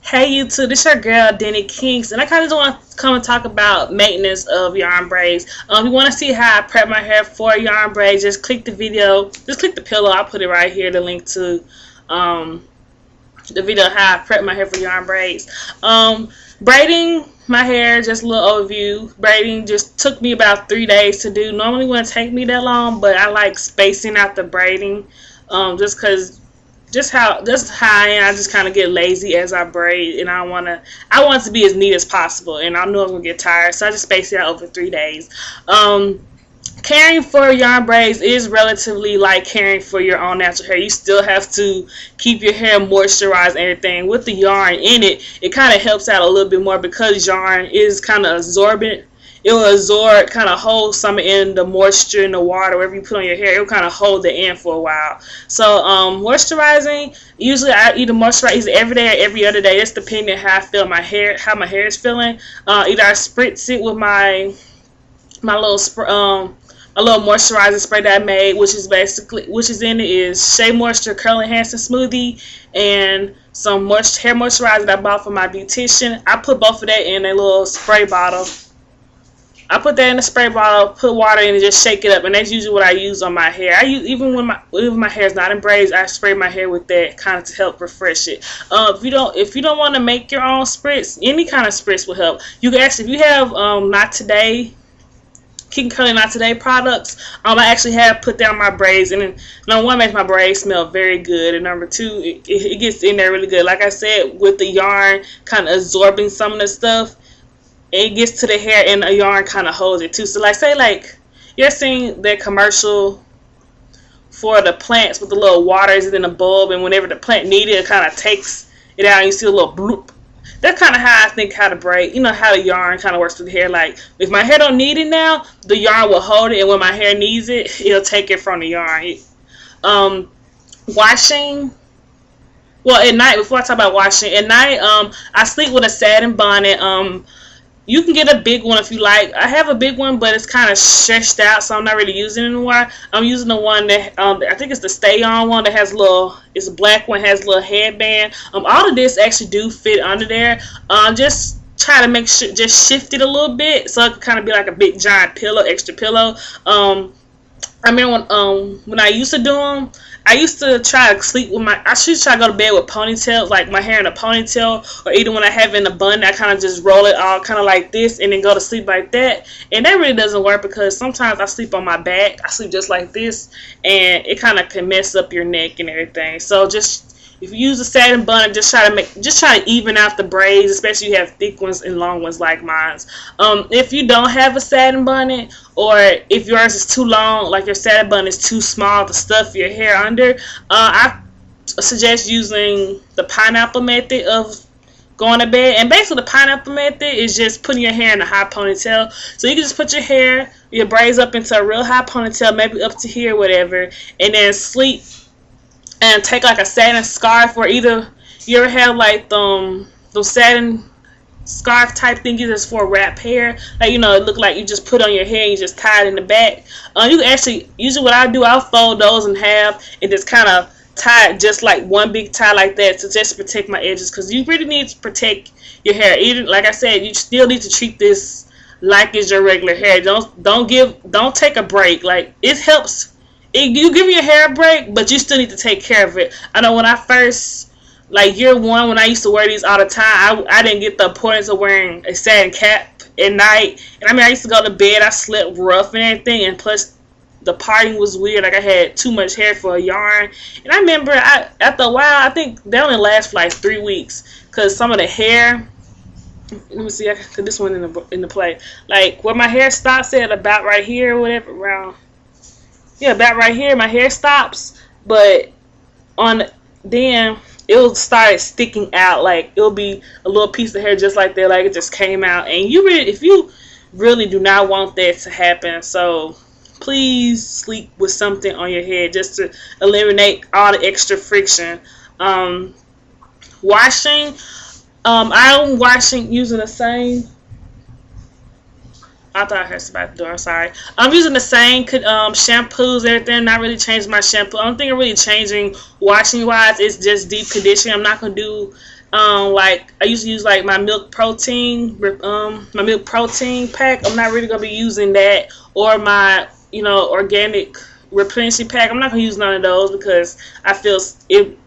Hey YouTube, this your girl Denise Kinks, and I kind of just want to come and talk about maintenance of yarn braids. If you want to see how I prep my hair for yarn braids, just click the video, just click the pillow. I'll put it right here, the link to um, the video how I prep my hair for yarn braids. Braiding my hair, just a little overview. Braiding just took me about 3 days to do. Normally wouldn't take me that long, but I like spacing out the braiding, just because just how I am. I just kind of get lazy as I braid, and I want it to be as neat as possible, and I know I'm gonna get tired, so I just space it out over 3 days. Caring for yarn braids is relatively like caring for your own natural hair. You still have to keep your hair moisturized and everything. With the yarn in it, it kind of helps out a little bit more because yarn is kind of absorbent. It will absorb, kind of hold some in the moisture in the water, wherever you put on your hair. It will kind of hold it in for a while. So moisturizing, usually I either moisturize every day or every other day. It's depending on how I feel my hair, how my hair is feeling. Either I spritz it with my little a little moisturizer spray that I made, which is in it is Shea Moisture Curl Enhancing Smoothie and some hair moisturizer that I bought from my beautician. I put both of that in a little spray bottle. I put that in a spray bottle, put water in, and just shake it up, and that's usually what I use on my hair. I use even when my hair is not in braids, I spray my hair with that kind of to help refresh it. If you don't want to make your own spritz, any kind of spritz will help. You can actually, if you have Not Today, Keep Curly Not Today products, I actually have put down my braids, and number one, makes my braids smell very good, and number two, it gets in there really good. Like I said, with the yarn kind of absorbing some of the stuff, it gets to the hair, and the yarn kind of holds it too. So like, say like you're seeing that commercial for the plants with the little waters in the bulb, and whenever the plant needs it, it kind of takes it out and you see a little bloop. That's kind of how I think how to braid, how the yarn kind of works with the hair. Like, if my hair don't need it now, the yarn will hold it, and when my hair needs it, it'll take it from the yarn. Washing, well, at night, before I talk about washing, at night, I sleep with a satin bonnet. You can get a big one if you like. I have a big one, but it's kind of stretched out, so I'm not really using it anymore. I'm using the one that, I think it's the Stay On one that has a little, it's a black one, has a little headband. All of this actually do fit under there. Just try to make sure, just shift it a little bit so it can kind of be like a big giant pillow, extra pillow. I remember when I used to do them, I used to try to sleep with I should try to go to bed with ponytails, like my hair in a ponytail, or either when I have it in a bun, I kind of just roll it all kind of like this and then go to sleep like that. And that really doesn't work because sometimes I sleep on my back, I sleep just like this, and it kind of can mess up your neck and everything. So just, if you use a satin bun, just try to even out the braids, especially if you have thick ones and long ones like mine. If you don't have a satin bonnet, or if yours is too long, like your satin bun is too small to stuff your hair under, I suggest using the pineapple method of going to bed. And basically the pineapple method is just putting your hair in a high ponytail. So you can just put your braids up into a real high ponytail, maybe up to here, whatever, and then sleep. And take like a satin scarf, or either you ever have like those satin scarf type thingies that's for wrap hair, like, it look like you just put on your hair and you just tie it in the back. You can actually, usually what I do, I'll fold those in half and just kind of tie it just like one big tie like that to just protect my edges, because you really need to protect your hair. Even like I said, you still need to treat this like it's your regular hair. Don't take a break. Like, it helps. You give your hair a break, but you still need to take care of it. I know when I first, like year one, when I used to wear these all the time, I didn't get the importance of wearing a satin cap at night. And I used to go to bed, I slept rough and everything, and plus the parting was weird. Like, I had too much hair for a yarn. And I remember after a while, I think they only last for like 3 weeks, because some of the hair, let me see, I can put this one in the play. Like, where my hair stops at about right here, whatever, around. Yeah, about right here, my hair stops, but then it'll start sticking out. Like, it'll be a little piece of hair just like that, like it just came out. And if you really do not want that to happen, so please sleep with something on your head just to eliminate all the extra friction. Washing, I'm washing using the same. I thought I heard somebody at the door. I'm sorry. I'm using the same shampoos, everything. Not really changing my shampoo. I don't think I'm really changing washing wise. It's just deep conditioning. I'm not gonna do Like I used to use like my milk protein pack. I'm not really gonna be using that, or my organic replenishing pack. I'm not gonna use none of those because I feel it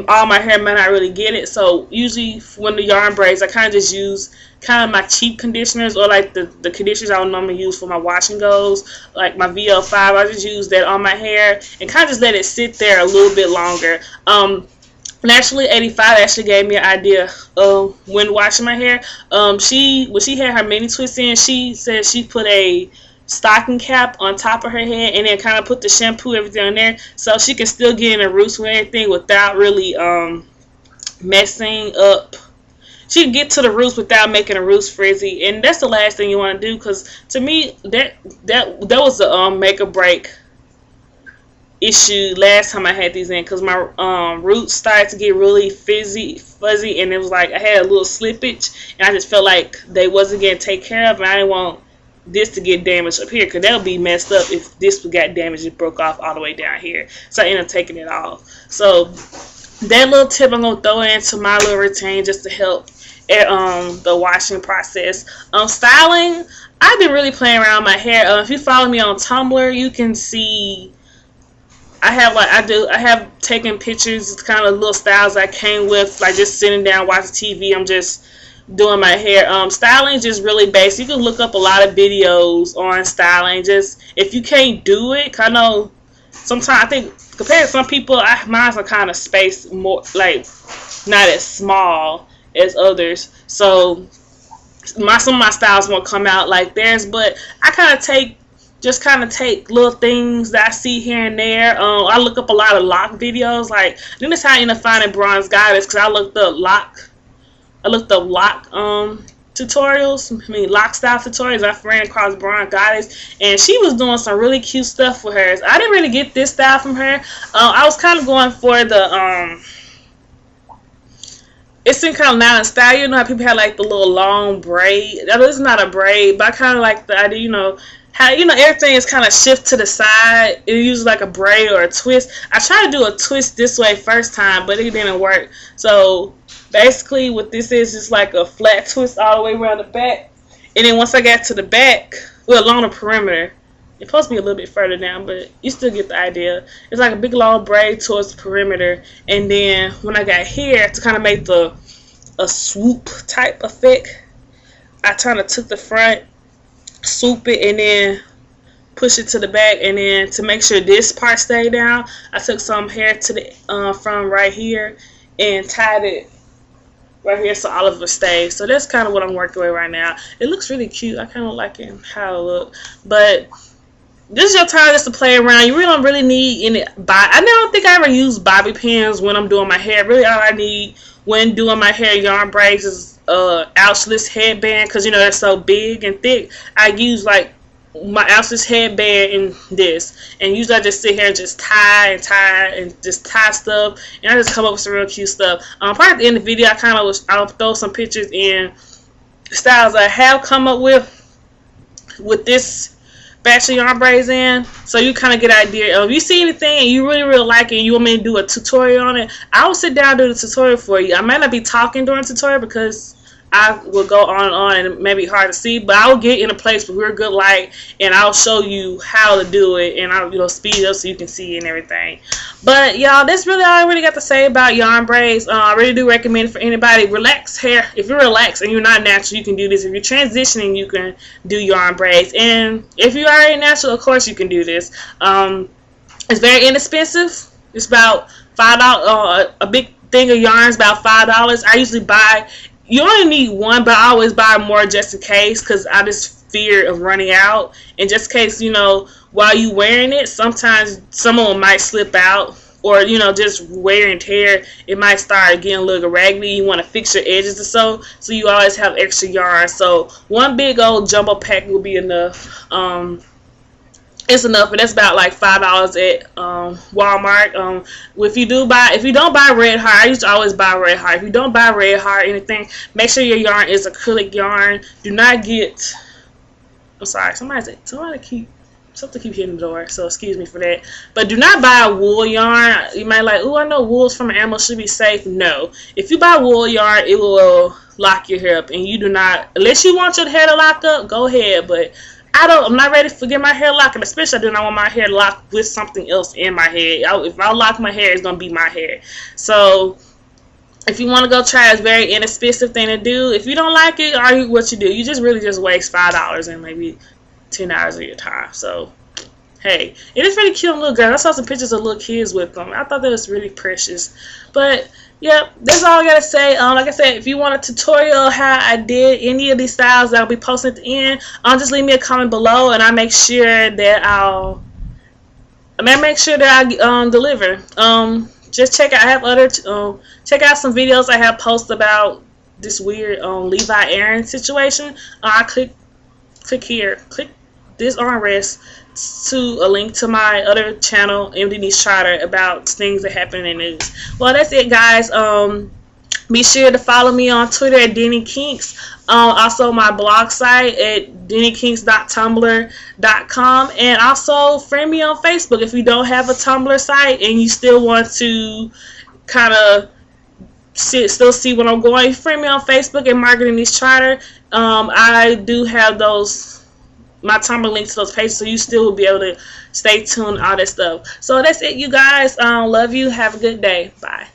all my hair might not really get it. So usually when the yarn braids, I kind of just use kind of my cheap conditioners, or like the conditioners I would normally use for my wash and goes, like my VL5. I just use that on my hair and kind of just let it sit there a little bit longer. Naturally 85 actually gave me an idea when washing my hair. When she had her mini twist in, she said she put a stocking cap on top of her head and then kind of put the shampoo, everything on there, so she can still get in the roots with everything without really messing up. She can get to the roots without making the roots frizzy, and that's the last thing you want to do, because to me that was a make or break issue last time I had these in, because my roots started to get really fuzzy, and it was like I had a little slippage, and I just felt like they wasn't getting taken care of, and I didn't want this to get damaged up here, because that would be messed up if this got damaged and broke off all the way down here. So I ended up taking it off. So that little tip I'm gonna throw into my little routine just to help the washing process. Styling, I've been really playing around with my hair. If you follow me on Tumblr, you can see I have taken pictures, kind of little styles I came with, like just sitting down watching TV. I'm just doing my hair. Styling is just really basic. You can look up a lot of videos on styling. Just if you can't do it, 'cause I know sometimes I think compared to some people, mine's are kind of spaced more, like not as small as others. So some of my styles won't come out like theirs, but I kind of take little things that I see here and there. I look up a lot of lock videos. Like I think that's how I end up finding Bronze Goddess, because I looked up lock tutorials, lock style tutorials. I ran across Bronze Goddess, and she was doing some really cute stuff with hers. I didn't really get this style from her. I was kind of going for the it's in kind of now in style. You know how people have like the little long braid. That is not a braid, but I kind of like the idea, how everything is kind of shift to the side. It uses like a braid or a twist. I tried to do a twist this way first time, but it didn't work. So basically what this is like a flat twist all the way around the back, and then once I got to the back, well, along the perimeter, it's supposed to be a little bit further down, but you still get the idea. It's like a big long braid towards the perimeter, and then when I got here to kind of make a swoop type effect, I kind of took the front, swoop it, and then push it to the back, and then to make sure this part stayed down, I took some hair to the from right here and tied it right here so all of it stays. So that's kind of what I'm working with right now. It looks really cute. I kind of like it, how it looks. But this is your time just to play around. You really don't really need any I don't think I ever use bobby pins when I'm doing my hair. Really all I need when doing my hair yarn braids is ouchless headband, because they're so big and thick. I use like my ouchless headband and this, and usually I just sit here and just tie stuff, and I just come up with some real cute stuff. Probably at the end of the video I'll throw some pictures in styles I have come up with this batch of yarn braids in, so you kind of get an idea. If you see anything and you really like it and you want me to do a tutorial on it, I will sit down and do the tutorial for you. I might not be talking during the tutorial because I will go on and it may be hard to see, but I will get in a place with real good light and I'll show you how to do it, and I'll speed it up so you can see it and everything. But y'all, that's really all I really got to say about yarn braids. I really do recommend it for anybody. Relax hair. If you're relaxed and you're not natural, you can do this. If you're transitioning, you can do yarn braids. And if you're already natural, of course you can do this. It's very inexpensive. It's about $5. A big thing of yarn is about $5. I usually buy. You only need one, but I always buy more just in case, because I just fear of running out. And just in case, while you wearing it, sometimes some of them might slip out, or just wear and tear. It might start getting a little raggedy. You want to fix your edges or so you always have extra yarn. So one big old jumbo pack will be enough. It's enough, and that's about like $5 at Walmart. If you don't buy red heart, I used to always buy red heart. If you don't buy red heart anything, make sure your yarn is acrylic yarn. Do not get. I'm sorry, somebody keep Something keep hitting the door, so excuse me for that. But do not buy a wool yarn. You might like, oh, I know wools from an animal should be safe. No. If you buy wool yarn, it will lock your hair up. And you do not, unless you want your hair to lock up, go ahead. But I'm not ready to get my hair locked. And especially I do not want my hair locked with something else in my hair. If I lock my hair, it's going to be my hair. So if you want to go try, it's a very inexpensive thing to do. If you don't like it, argue what you do. You just really just waste $5 and maybe 10 hours of your time. So hey, it is really cute little girl. I saw some pictures of little kids with them. I thought that was really precious. But yep, that's all I gotta say. Like I said, if you want a tutorial how I did any of these styles that I'll be posting at the end, just leave me a comment below and I'll make sure that I deliver. Just check out, I have other check out some videos I have posted about this weird Levi Aaron situation. I click here, click this armrest to a link to my other channel, Denise Trotter, about things that happen in the news. Well, that's it, guys. Be sure to follow me on Twitter at Denny Kinks. Also my blog site at dennykinks.tumblr.com, and also friend me on Facebook if you don't have a Tumblr site and you still want to kind of still see what I'm going. Friend me on Facebook at Margaret Denise Trotter. I do have my Tumblr links to those pages, so you still will be able to stay tuned, all that stuff. So that's it, you guys. Love you. Have a good day. Bye.